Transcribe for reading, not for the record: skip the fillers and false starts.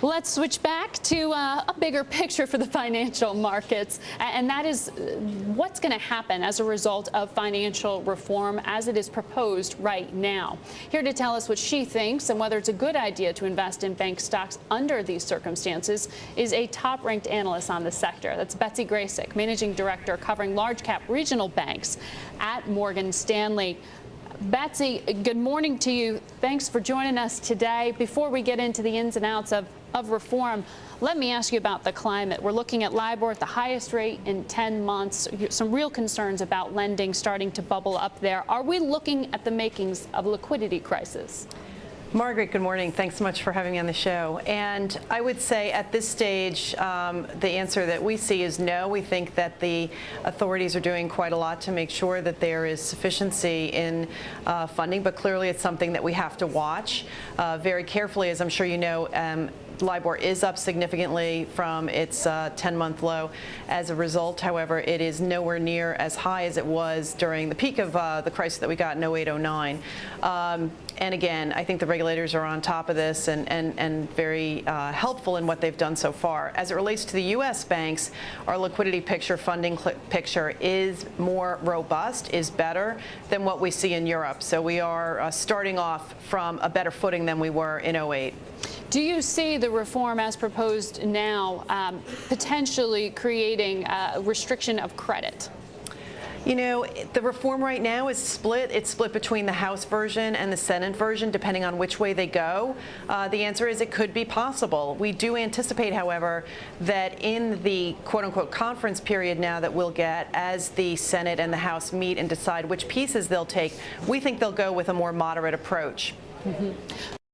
Let's switch back to a bigger picture for the financial markets, and that is what's going to happen as a result of financial reform as it is proposed right now. Here to tell us what she thinks and whether it's a good idea to invest in bank stocks under these circumstances is a top-ranked analyst on the sector. That's Betsy Graseck, Managing Director covering large-cap regional banks at Morgan Stanley. Betsy, good morning to you. Thanks for joining us today. Before we get into the ins and outs of reform, let me ask you about the climate. We're looking at LIBOR at the highest rate in 10 months. Some real concerns about lending starting to bubble up there. Are we looking at the makings of a liquidity crisis? Margaret, good morning. Thanks so much for having me on the show. And I would say at this stage, the answer that we see is no. We think that the authorities are doing quite a lot to make sure that there is sufficiency in funding, but clearly it's something that we have to watch very carefully. As I'm sure you know, LIBOR is up significantly from its 10-month low. As a result, however, it is nowhere near as high as it was during the peak of the crisis that we got in 08-09. And again, I think the regulators are on top of this and very helpful in what they've done so far. As it relates to the U.S. banks, our liquidity picture, funding picture is more robust, is better than what we see in Europe. So we are starting off from a better footing than we were in 08. Do you see the reform as proposed now potentially creating a restriction of credit? You know, the reform right now is split. It's split between the House version and the Senate version, depending on which way they go. The answer is it could be possible. We do anticipate, however, that in the quote-unquote conference period now that we'll get as the Senate and the House meet and decide which pieces they'll take, we think they'll go with a more moderate approach.